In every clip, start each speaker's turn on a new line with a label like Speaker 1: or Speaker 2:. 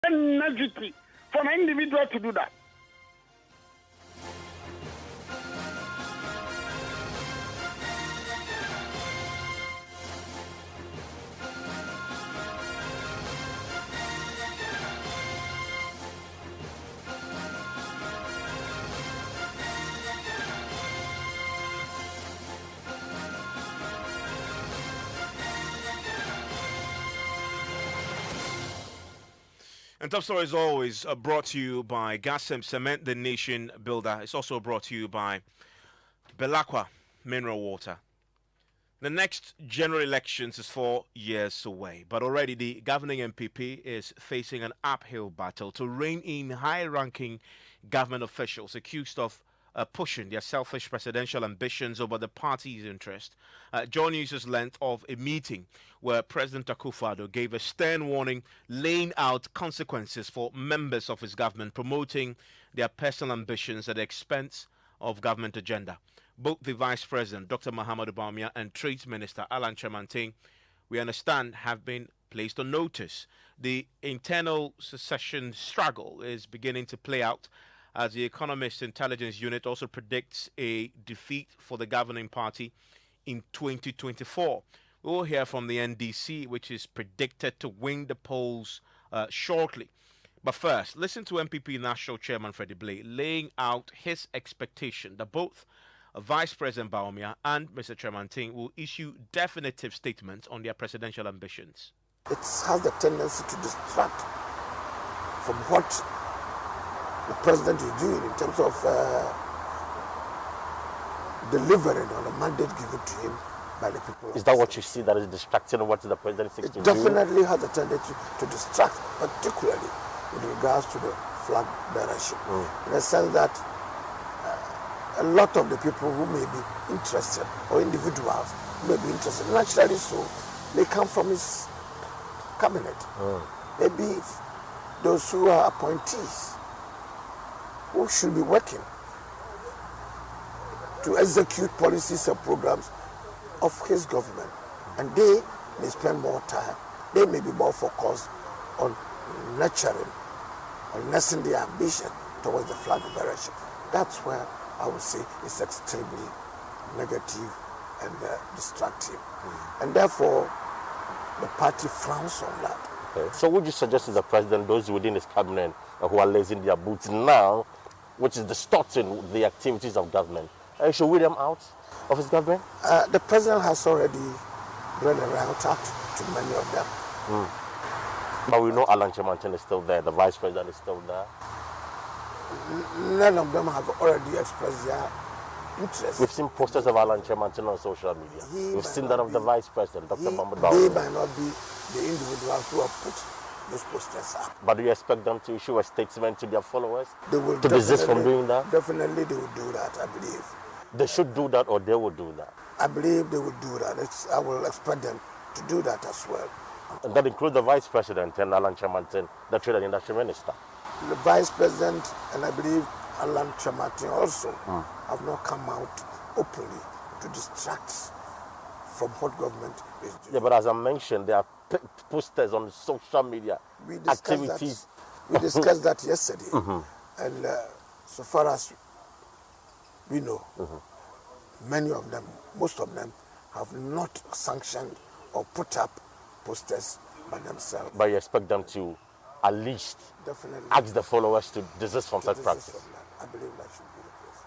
Speaker 1: Energy for an individual to do that.
Speaker 2: And Top Story is always brought to you by Gasem Cement, the nation builder. It's also brought to you by Belacqua Mineral Water. The next general elections is 4 years away, but already the governing MPP is facing an uphill battle to rein in high-ranking government officials accused of pushing their selfish presidential ambitions over the party's interest. John News' length of a meeting where President Akufo-Addo gave a stern warning laying out consequences for members of his government promoting their personal ambitions at the expense of government agenda. Both the Vice President, Dr. Mahamudu Bawumia, and Trade Minister Alan Kyerematen, we understand, have been placed on notice. The internal secession struggle is beginning to play out as the Economist Intelligence Unit also predicts a defeat for the governing party in 2024. We will hear from the NDC, which is predicted to win the polls shortly. But first, listen to MPP National Chairman Freddie Blay laying out his expectation that both Vice President Bawumia and Mr. Kyerematen will issue definitive statements on their presidential ambitions.
Speaker 3: It has the tendency to distract from what the president is doing in terms of delivering on the mandate given to him by the people.
Speaker 4: Is that what you see that is distracting what the president seeks to do?
Speaker 3: It definitely has a tendency to distract, particularly with regards to the flag bearership. In the sense that a lot of the people who may be interested, or individuals who may be interested, naturally so, they come from his cabinet. Maybe those who are appointees who should be working to execute policies and programs of his government. And they may spend more time, they may be more focused on nurturing, on nursing their ambition towards the flag bearership. That's where I would say it's extremely negative and destructive. And therefore, the party frowns on that.
Speaker 4: Okay. So would you suggest to the president, those within his cabinet who are lacing their boots now, which is distorting the activities of government, should we them out of his government?
Speaker 3: The president has already run around talked to many of them.
Speaker 4: But we know Alan Kyerematen is still there, the vice president is still there.
Speaker 3: None of them have already expressed their interest.
Speaker 4: We've seen posters of Alan Kyerematen on social media. We've seen that of the vice president, Dr. Mahamudu Bawumia.
Speaker 3: They might not be the individuals who have put those posters up.
Speaker 4: But do you expect them to issue a statement to their followers?
Speaker 3: They will
Speaker 4: to desist from doing that?
Speaker 3: Definitely they will do that, I believe.
Speaker 4: They should do that, or they will do that?
Speaker 3: I believe they will do that. I will expect them to do that as well.
Speaker 4: And that includes the vice president and Alan Kyerematen, the trade and industry minister.
Speaker 3: The vice president and I believe Alan Kyerematen also have not come out openly to distract from what government is doing.
Speaker 4: Yeah, but as I mentioned, there are posters on social media, activities.
Speaker 3: We discussed that yesterday. And so far as we know, many of them, most of them, have not sanctioned or put up posters by themselves.
Speaker 4: But you expect them to at least ask the followers to desist from such practice?
Speaker 3: I believe that should be the case.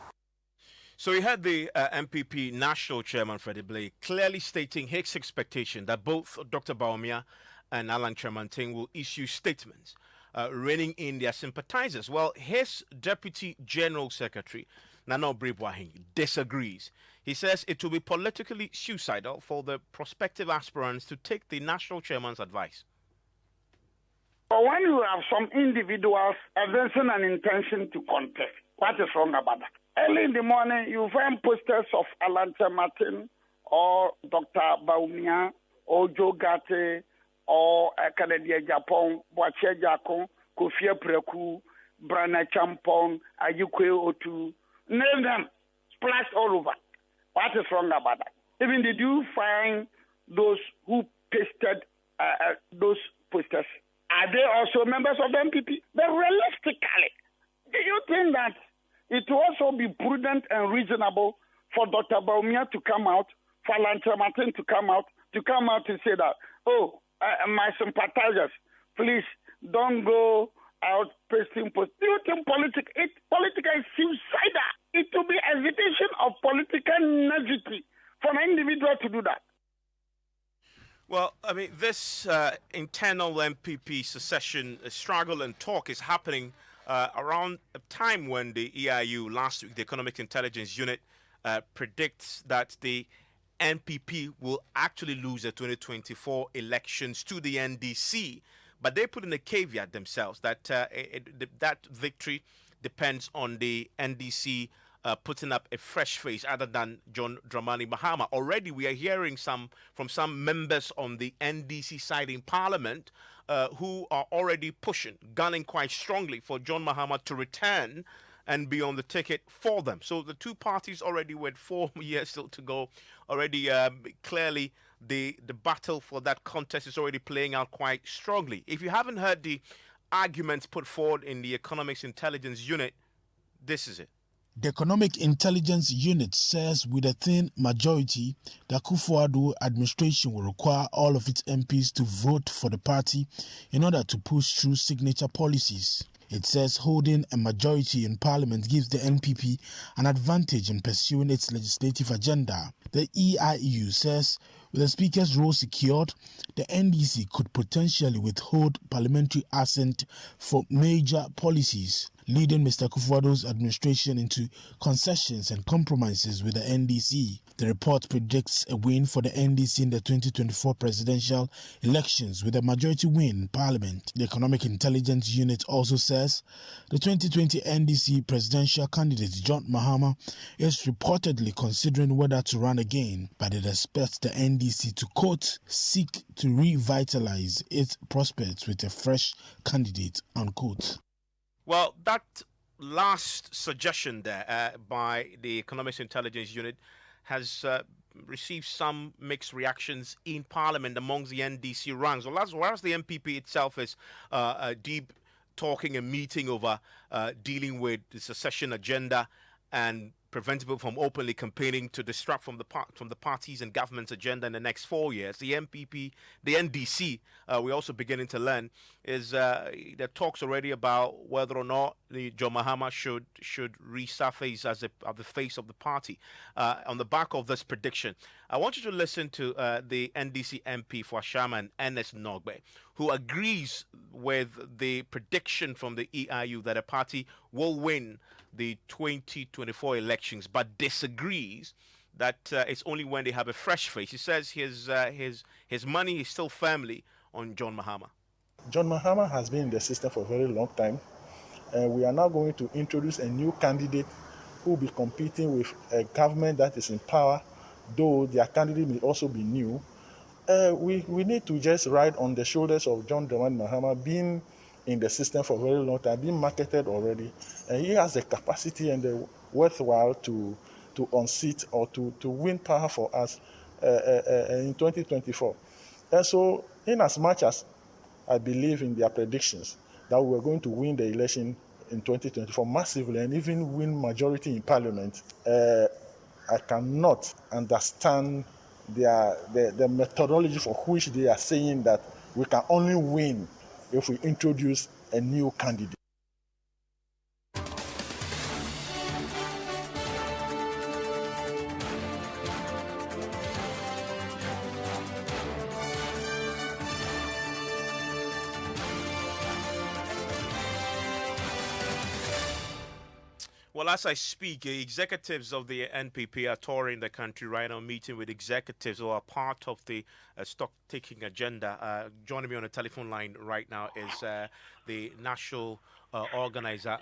Speaker 2: So you had the MPP National Chairman Freddie Blay clearly stating his expectation that both Dr. Bawumia and Alan Kyerematen will issue statements reining in their sympathizers. Well, his Deputy General Secretary, Nana Obribwahin, disagrees. He says it will be politically suicidal for the prospective aspirants to take the national chairman's advice.
Speaker 1: But when you have some individuals advancing an intention to contest, what is wrong about that? Early in the morning, you find posters of Alan Kyerematen or Dr. Bawumia or Joe Gate or Canadian Japan, Boache Jakon, Kofi Preku, Brana Champon, Ayukwe Otu. Name them, splashed all over. What is wrong about that? Even did you find those who pasted those posters Are they also members of the NPP? But realistically, do you think that it will also be prudent and reasonable for Dr. Baumia to come out, for Lancha Martin to come out and say that, my sympathizers, please don't go out pasting posts. Do you think politics is suicidal? It will be exhibition of political naivety for an individual to do that.
Speaker 2: Well, I mean, this internal MPP secession struggle and talk is happening around a time when the EIU, last week, the Economic Intelligence Unit, predicts that the NPP will actually lose the 2024 elections to the NDC. But they put in a caveat themselves that that victory depends on the NDC putting up a fresh face other than John Dramani Mahama. Already we are hearing from some members on the NDC side in Parliament who are already pushing, gunning quite strongly for John Mahama to return and be on the ticket for them. So the two parties already with 4 years still to go, already clearly the battle for that contest is already playing out quite strongly. If you haven't heard the arguments put forward in the Economics Intelligence Unit, this is it.
Speaker 5: The Economic Intelligence Unit says with a thin majority, the Akufo-Addo administration will require all of its MPs to vote for the party in order to push through signature policies. It says holding a majority in parliament gives the NPP an advantage in pursuing its legislative agenda. The EIU says with the speaker's role secured, the NDC could potentially withhold parliamentary assent for major policies, leading Mr. Akufo-Addo's administration into concessions and compromises with the NDC. The report predicts a win for the NDC in the 2024 presidential elections with a majority win in Parliament. The Economic Intelligence Unit also says the 2020 NDC presidential candidate John Mahama is reportedly considering whether to run again, but it expects the NDC to, quote, seek to revitalize its prospects with a fresh candidate, unquote.
Speaker 2: Well, that last suggestion there by the Economics Intelligence Unit has received some mixed reactions in Parliament amongst the NDC ranks. Whereas the MPP itself is deep talking and meeting over dealing with the secession agenda and prevent people from openly campaigning to distract from the party's and government's agenda in the next 4 years. The MPP, the NDC, we're also beginning to learn, is there talks already about whether or not the John Mahama should resurface as the face of the party. On the back of this prediction, I want you to listen to the NDC MP for Ashaman, Ernest Nogbe, who agrees with the prediction from the EIU that a party will win the 2024 elections, but disagrees that it's only when they have a fresh face. He says his money is still firmly on John Mahama.
Speaker 6: John Mahama has been in the system for a very long time. We are now going to introduce a new candidate who will be competing with a government that is in power, though their candidate may also be new. We need to just ride on the shoulders of John Dramani Mahama being in the system for a very long time, being marketed already. And he has the capacity and the worthwhile to unseat or to win power for us in 2024. And so, in as much as I believe in their predictions that we're going to win the election in 2024 massively and even win majority in parliament, I cannot understand the methodology for which they are saying that we can only win if we introduce a new candidate.
Speaker 2: Well, as I speak, executives of the NPP are touring the country right now, meeting with executives who are part of the stock-taking agenda. Joining me on the telephone line right now is the national organizer,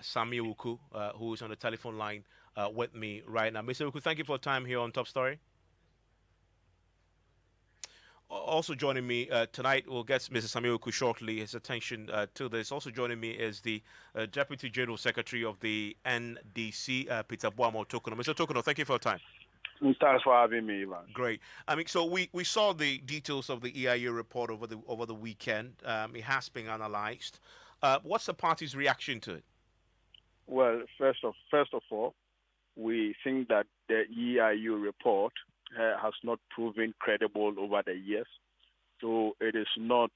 Speaker 2: Sami Wuku, who is on the telephone line with me right now. Mr. Wuku, thank you for your time here on Top Story. Also joining me tonight, we'll get Mr. Samuel Oku shortly, his attention to this. Also joining me is the Deputy General Secretary of the NDC, Peter Boamo Tokono. Mr. Tokono, thank you for your time.
Speaker 7: Thanks for having me, Ivan.
Speaker 2: Great. I mean, so we saw the details of the EIU report over the weekend. It has been analyzed. What's the party's reaction to it?
Speaker 7: Well, first of all, we think that the EIU report has not proven credible over the years. So it is not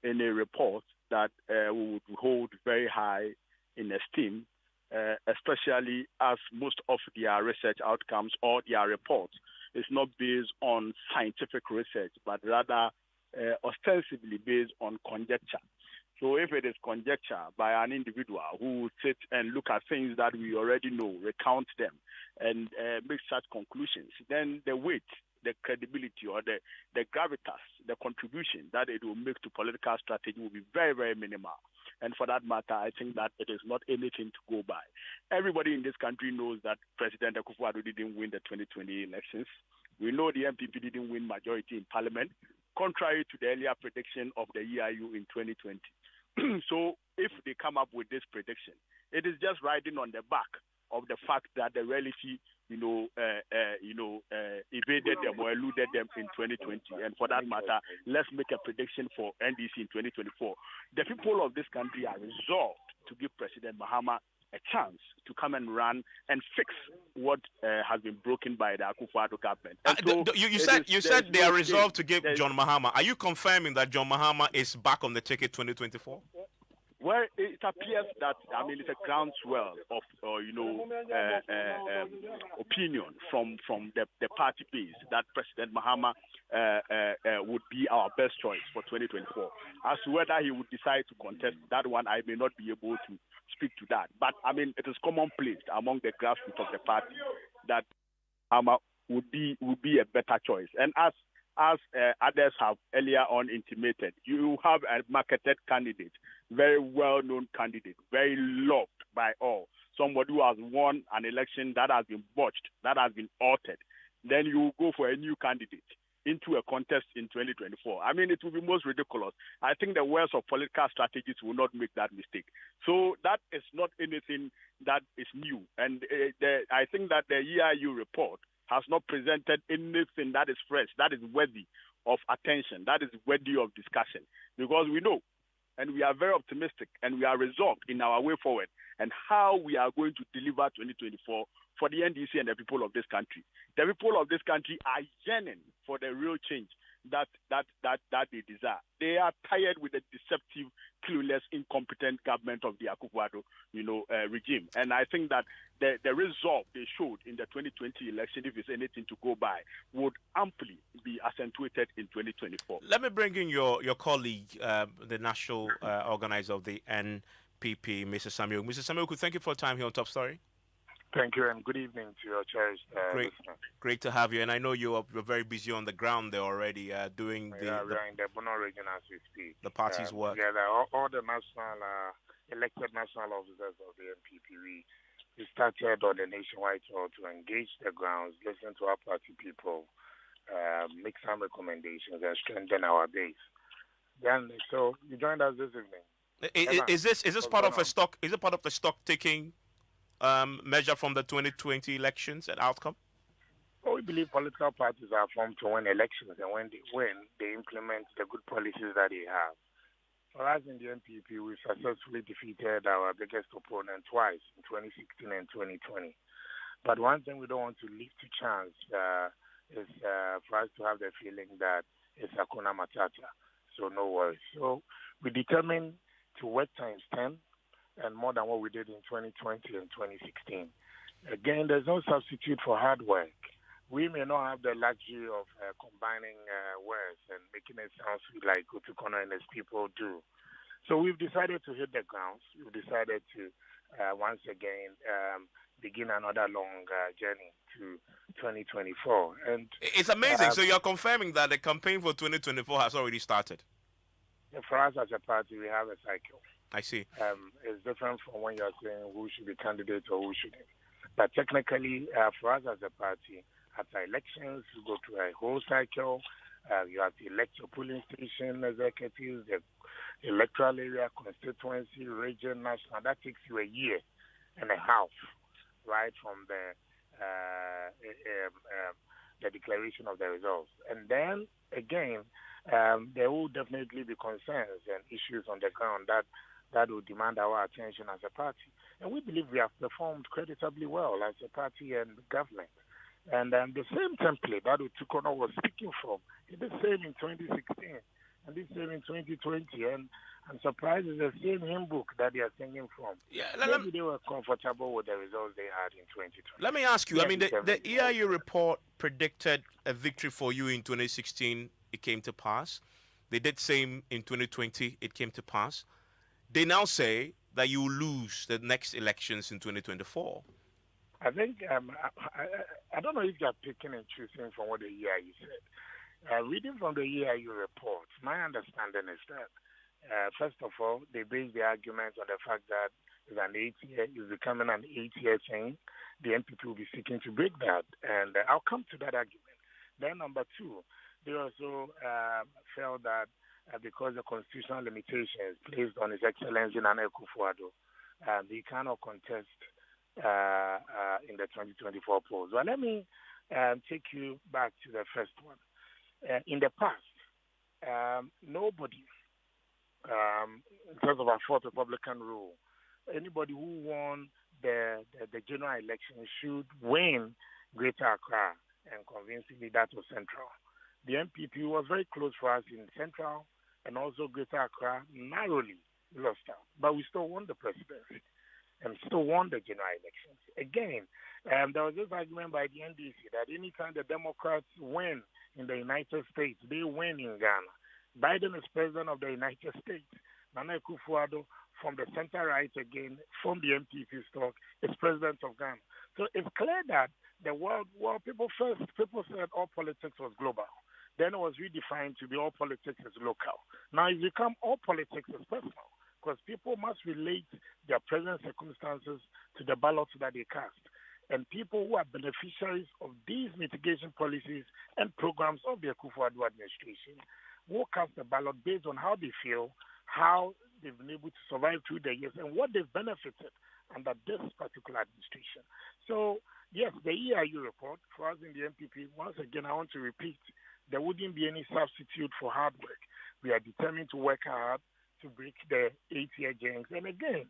Speaker 7: any report that we would hold very high in esteem, especially as most of their research outcomes or their reports is not based on scientific research, but rather ostensibly based on conjecture. So if it is conjecture by an individual who will sit and look at things that we already know, recount them, and make such conclusions, then the weight, the credibility, or the gravitas, the contribution that it will make to political strategy will be very, very minimal. And for that matter, I think that it is not anything to go by. Everybody in this country knows that President Akufo-Addo didn't win the 2020 elections. We know the MPP didn't win majority in parliament, contrary to the earlier prediction of the EIU in 2020. So if they come up with this prediction, it is just riding on the back of the fact that the reality, evaded them or eluded them in 2020. And for that matter, let's make a prediction for NDC in 2024. The people of this country are resolved to give President Mahama a chance to come and run and fix what has been broken by the Akufo-Addo government. So
Speaker 2: you said they are resolved to give John Mahama. Are you confirming that John Mahama is back on the ticket 2024?
Speaker 7: Well, it appears that, it's a groundswell of, opinion from the party base that President Mahama would be our best choice for 2024. As to whether he would decide to contest that one, I may not be able to speak to that. But, it is commonplace among the grassroots of the party that Mahama would be a better choice. And as others have earlier on intimated, you have a marketed candidate, very well-known candidate, very loved by all, somebody who has won an election that has been botched, that has been altered. Then you go for a new candidate into a contest in 2024. It will be most ridiculous. I think the worst of political strategists will not make that mistake. So that is not anything that is new. And I think that the EIU report has not presented anything that is fresh, that is worthy of attention, that is worthy of discussion. Because we know, and we are very optimistic, and we are resolved in our way forward, and how we are going to deliver 2024 for the NDC and the people of this country. The people of this country are yearning for the real change that they desire. They are tired with the deceptive, clueless, incompetent government of the Akufo-Addo, regime. And I think that the resolve they showed in the 2020 election, if it's anything to go by, would amply be accentuated in 2024.
Speaker 2: Let me bring in your colleague, the national organizer of the NPP, Mr. Samuel. Mr. Samuel, thank you for your time here on Top Story.
Speaker 8: Thank you, and good evening to your cherished
Speaker 2: Great to have you. And I know you're very busy on the ground there already doing
Speaker 8: we are in the Bono region as we speak.
Speaker 2: The party's work.
Speaker 8: Together, all the national elected national officers of the NPP, we started on a nationwide tour to engage the grounds, listen to our party people, make some recommendations, and strengthen our base. Then, so you joined us this evening.
Speaker 2: Is this part of a stock? Is it part of the stock taking measure from the 2020 elections and outcome?
Speaker 8: Well, we believe political parties are formed to win elections, and when they win, they implement the good policies that they have. For us in the NPP, we successfully defeated our biggest opponent twice, in 2016 and 2020. But one thing we don't want to leave to chance is for us to have the feeling that it's Hakuna Matata, so no worries. So we determined to work times 10 and more than what we did in 2020 and 2016. Again, there's no substitute for hard work. We may not have the luxury of combining words and making it sound sweet like Utukona and his people do. So we've decided to hit the grounds. We've decided to, once again, begin another long journey to 2024. And
Speaker 2: it's amazing. So you're confirming that the campaign for 2024 has already started?
Speaker 8: For us as a party, we have a cycle.
Speaker 2: I see.
Speaker 8: It's different from when you're saying who should be candidate or who shouldn't. But technically, for us as a party, after elections, you go through a whole cycle. You have to elect your polling station executives, the electoral area, constituency, region, national. That takes you a year and a half, right, from the the declaration of the results. And then again, there will definitely be concerns and issues on the ground that will demand our attention as a party. And we believe we have performed creditably well as a party and government. And the same template that Utukono was speaking from, it's the same in 2016 and the same in 2020. And I'm surprised it's the same hymn book that they are singing from.
Speaker 2: Yeah,
Speaker 8: maybe they were comfortable with the results they had in 2020.
Speaker 2: Let me ask you, I mean, the EIU report predicted a victory for you in 2016. It came to pass. They did same in 2020. It came to pass. They now say that you will lose the next elections in 2024.
Speaker 8: I think, I don't know if you're picking and choosing from what the EIU said. Reading from the EIU report, my understanding is that, first of all, they base the argument on the fact that it's becoming an 8-year thing. The NPP will be seeking to break that, and I'll come to that argument. Then number two, they also felt that because the constitutional limitations placed on His Excellency Nana Akufo-Addo, they cannot contest in the 2024 polls. Well, let me take you back to the first one. In the past, nobody, in terms of our fourth Republican rule, anybody who won the general election should win Greater Accra and convincingly that was Central. The MPP was very close for us in Central and also Greater Accra, narrowly lost out. But we still won the presidency and still won the general elections. Again, there was this argument by the NDC that anytime the Democrats win in the United States, they win in Ghana. Biden is president of the United States. Nana Akufo-Addo from the center-right again, from the MPP stock, is president of Ghana. So it's clear that the world, people said all politics was global. Then it was redefined to be all politics is local. Now it's become all politics is personal, because people must relate their present circumstances to the ballots that they cast. And people who are beneficiaries of these mitigation policies and programs of the Akufo-Addo administration will cast the ballot based on how they feel, how they've been able to survive through the years, and what they've benefited under this particular administration. So, yes, the EIU report, for us in the MPP, once again, I want to repeat, there wouldn't be any substitute for hard work. We are determined to work hard to break the 8-year jinx. And again,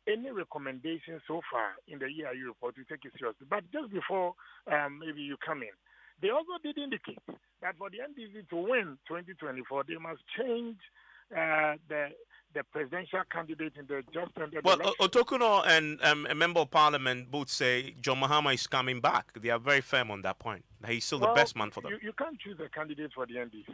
Speaker 8: any recommendation so far in the EIU report, we take it seriously. But just before maybe you come in, they also did indicate that for the NDC to win 2024, they must change the presidential candidate in the just ended election.
Speaker 2: Otokuno and a member of parliament both say John Mahama is coming back. They are very firm on that point. He's still the best man for them.
Speaker 8: You can't choose a candidate for the NDC.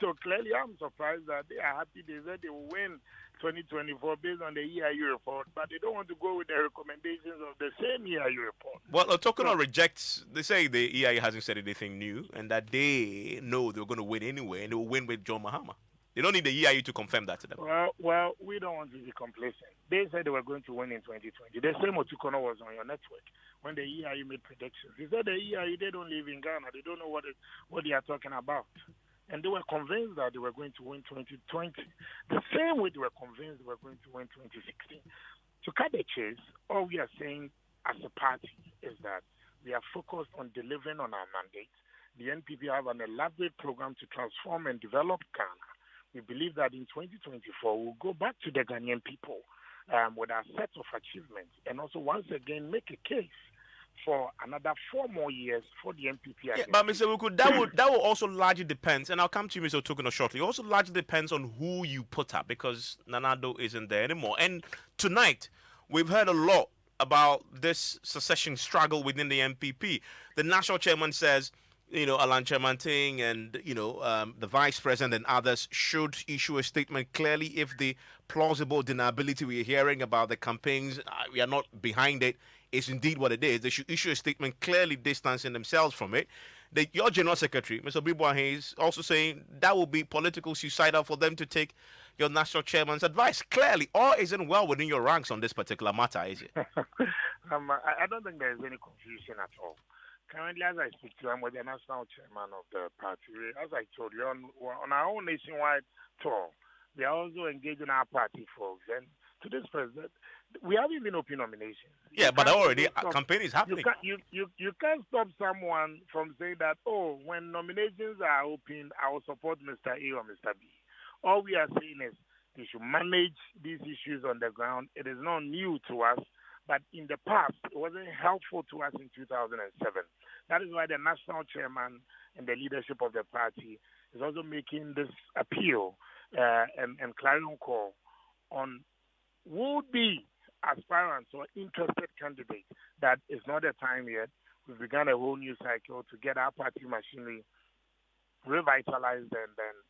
Speaker 8: So clearly I'm surprised that they are happy. They said they will win 2024 based on the EIU report, but they don't want to go with the recommendations of the same EIU report.
Speaker 2: Well, Otokuno rejects, they say the EIU hasn't said anything new and that they know they're going to win anyway and they will win with John Mahama. They don't need the EIU to confirm that to them.
Speaker 8: Well, we don't want to be complacent. They said they were going to win in 2020. The same Otukono was on your network when the EIU made predictions. He said the EIU, they don't live in Ghana. They don't know what they are talking about. And they were convinced that they were going to win 2020. The same way they were convinced they were going to win 2016. To cut the chase, all we are saying as a party is that we are focused on delivering on our mandate. The NPP have an elaborate program to transform and develop Ghana. We believe that in 2024, we'll go back to the Ghanaian people with our set of achievements and also once again make a case for another 4 more years for the MPP.
Speaker 2: Yeah, but Mr. Wuku, that will also largely depend, and I'll come to you, Mr. Otokuno, shortly. It also largely depends on who you put up because Nanado isn't there anymore. And tonight, we've heard a lot about this secession struggle within the MPP. The national chairman says, Alan Chairman-Ting and, the vice president and others should issue a statement clearly if the plausible deniability we're hearing about the campaigns, we are not behind it, is indeed what it is. They should issue a statement clearly distancing themselves from it. Your General Secretary, Mr. Bibwahe, is also saying that will be political suicidal for them to take your national chairman's advice. Clearly, all isn't well within your ranks on this particular matter, is it?
Speaker 8: I don't think there is any confusion at all. Currently, as I speak to you, I'm with the national chairman of the party. As I told you, on our own nationwide tour, we are also engaging our party folks and to this president, we have even open nominations.
Speaker 2: Yeah, but already a campaign is happening.
Speaker 8: You can't stop someone from saying that, oh, when nominations are open, I will support Mr. A or Mr. B. All we are saying is they should manage these issues on the ground. It is not new to us, but in the past, it wasn't helpful to us in 2007. That is why the national chairman and the leadership of the party is also making this appeal and clarion call on would-be aspirants or interested candidates that it's not the time yet. We've begun a whole new cycle to get our party machinery revitalized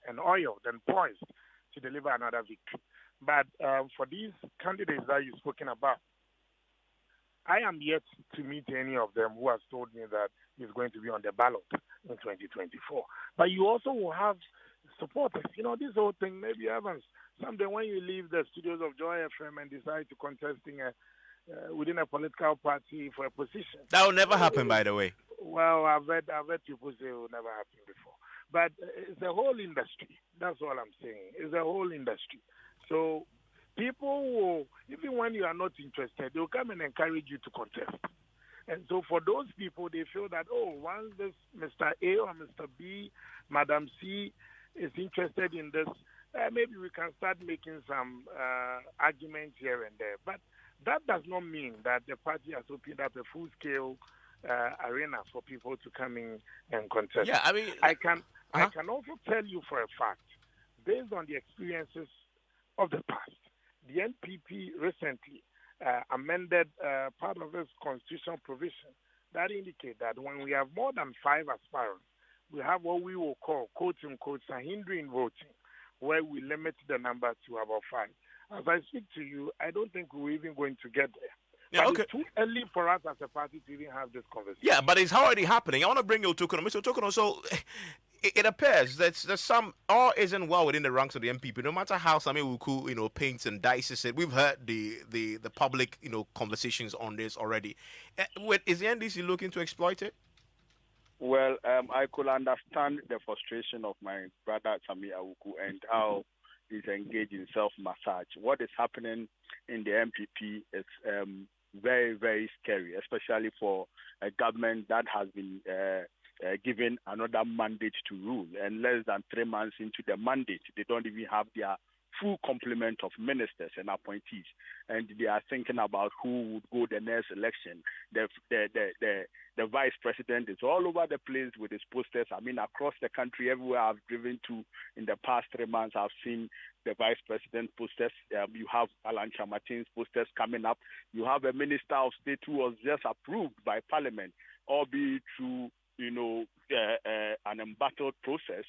Speaker 8: and oiled and poised to deliver another victory. But for these candidates that you've spoken about, I am yet to meet any of them who has told me that he's going to be on the ballot in 2024. But you also will have supporters. You know, this whole thing, maybe Evans, someday when you leave the studios of Joy FM and decide to contest within a political party for a position.
Speaker 2: That will never happen, by the way.
Speaker 8: Well, I've heard people say it will never happen before. But it's a whole industry. That's all I'm saying. It's a whole industry. So people will, even when you are not interested, they'll come and encourage you to contest. And so for those people, they feel that, oh, once this Mr. A or Mr. B, Madam C is interested in this, maybe we can start making some arguments here and there. But that does not mean that the party has opened up a full-scale arena for people to come in and contest.
Speaker 2: Yeah, I mean,
Speaker 8: I can also tell you for a fact, based on the experiences of the past, the NPP recently amended part of its constitutional provision that indicate that when we have more than 5 aspirants, we have what we will call, quote unquote, a hindering voting, where we limit the number to about 5. As I speak to you, I don't think we're even going to get there.
Speaker 2: Yeah,
Speaker 8: but it's too early for us as a party to even have this conversation.
Speaker 2: Yeah, but it's already happening. I want to bring you Otukono. Mr. Otukono, so it appears that there's some all isn't well within the ranks of the MPP. No matter how Sami Wuku, paints and dices it, we've heard the public, conversations on this already. Is the NDC looking to exploit it?
Speaker 7: Well, I could understand the frustration of my brother Sami Awuku and how he's engaged in self-massage. What is happening in the MPP is very, very scary, especially for a government that has been given another mandate to rule. And less than 3 months into the mandate, they don't even have their full complement of ministers and appointees, and they are thinking about who would go the next election. The vice president is all over the place with his posters. I mean, across the country, everywhere I've driven to in the past 3 months, I've seen the vice president posters. You have Alan Chamatin's posters coming up. You have a minister of state who was just approved by parliament, albeit through an embattled process.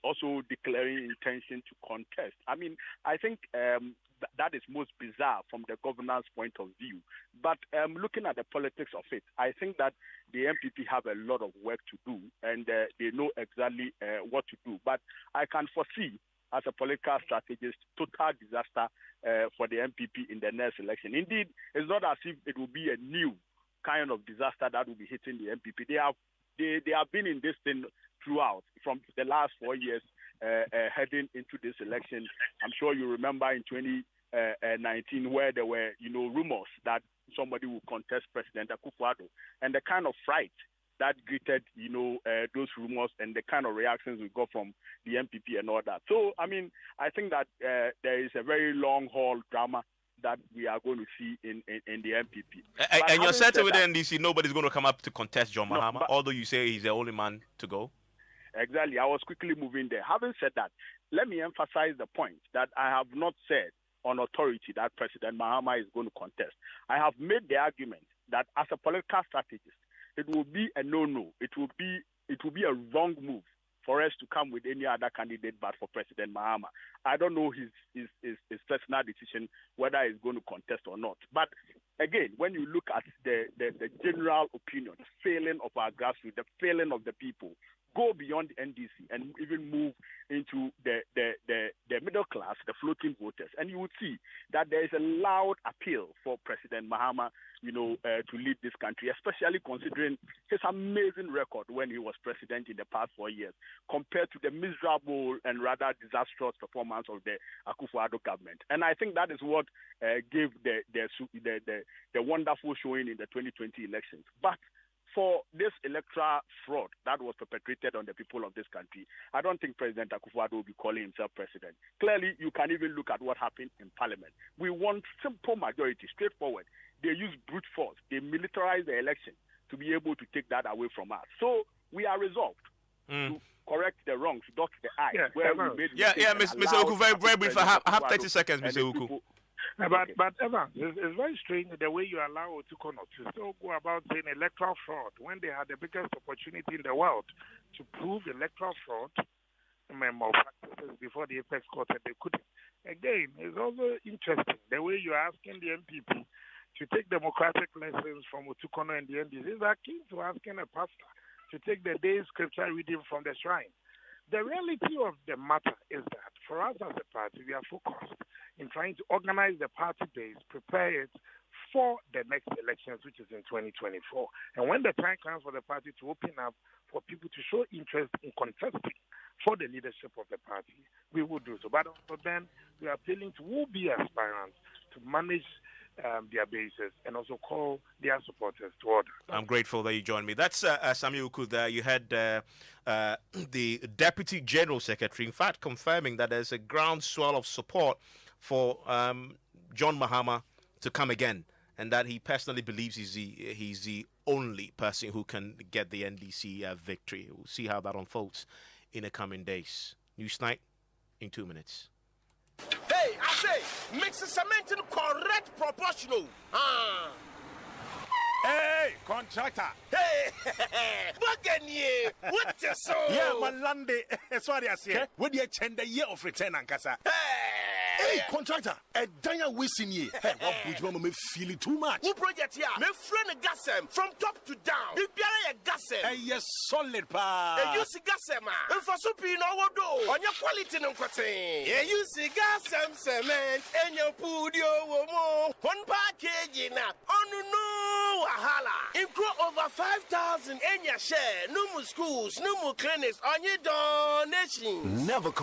Speaker 7: Also declaring intention to contest. I mean, I think that is most bizarre from the governance point of view. But looking at the politics of it, I think that the MPP have a lot of work to do, and they know exactly what to do. But I can foresee, as a political strategist, total disaster for the MPP in the next election. Indeed, it's not as if it will be a new kind of disaster that will be hitting the MPP. They have been in this thing throughout, from the last 4 years heading into this election. I'm sure you remember in 2019 where there were, rumors that somebody would contest President Akufo-Addo, and the kind of fright that greeted, those rumors and the kind of reactions we got from the MPP and all that. So, I mean, I think that there is a very long-haul drama that we are going to see in the MPP.
Speaker 2: And you're certain with the NDC, nobody's going to come up to contest John Mahama, although you say he's the only man to go?
Speaker 7: Exactly. I was quickly moving there. Having said that, let me emphasize the point that I have not said on authority that President Mahama is going to contest. I have made the argument that as a political strategist, it will be a no-no. It will be a wrong move for us to come with any other candidate but for President Mahama. I don't know his personal decision whether he's going to contest or not. But again, when you look at the general opinion, the failing of our grassroots, the failing of the people, go beyond the NDC and even move into the middle class, the floating voters, and you would see that there is a loud appeal for President Mahama, to lead this country, especially considering his amazing record when he was president in the past 4 years, compared to the miserable and rather disastrous performance of the Akufo-Addo government. And I think that is what gave the wonderful showing in the 2020 elections. But for this electoral fraud that was perpetrated on the people of this country, I don't think President Akufo-Addo will be calling himself president. Clearly, you can even look at what happened in Parliament. We want simple majority, straightforward. They use brute force. They militarize the election to be able to take that away from us. So we are resolved to correct the wrongs, dot the I.
Speaker 2: Mr. Oku, very brief. I have 30 seconds, Mr. Oku.
Speaker 8: But Evans, it's very strange the way you allow Otukono to still go about saying electoral fraud when they had the biggest opportunity in the world to prove electoral fraud malpractices before the Apex Court, and they couldn't. Again, it's also interesting the way you're asking the MPP to take democratic lessons from Otukono and the NDC. It's akin to asking a pastor to take the day's scripture reading from the shrine. The reality of the matter is that for us as a party, we are focused in trying to organize the party base, prepare it for the next elections, which is in 2024. And when the time comes for the party to open up for people to show interest in contesting for the leadership of the party, we will do so. But for then, we are appealing to who be aspirants to manage their bases and also call their supporters to order.
Speaker 2: I'm grateful that you joined me. That's Samuel Uku there. You had the Deputy General Secretary, in fact, confirming that there's a groundswell of support for John Mahama to come again, and that he personally believes he's the only person who can get the NDC victory. We'll see how that unfolds in the coming days. News Night in 2 minutes.
Speaker 9: Hey, I say, mix the cement in correct proportional.
Speaker 10: Hey, contractor.
Speaker 9: Hey, Baganye, what you so?
Speaker 10: Yeah, Malande. That's what I say. What do you change the year of return, Ankasa? Hey, contractor. A giant wasting year. Hey, what would you make feel it too much?
Speaker 9: Who project here? My friend Gassem from top to down. You be a Gassem.
Speaker 10: Hey, yes, solid pa.
Speaker 9: Hey, you see Gassem, and for supino what do on your quality no quality. Yeah, you see Gassem cement and your pudio womo. One package na on no wahala. Include over 5,000 in your share. No more schools, no more clinics on your donation.
Speaker 10: Never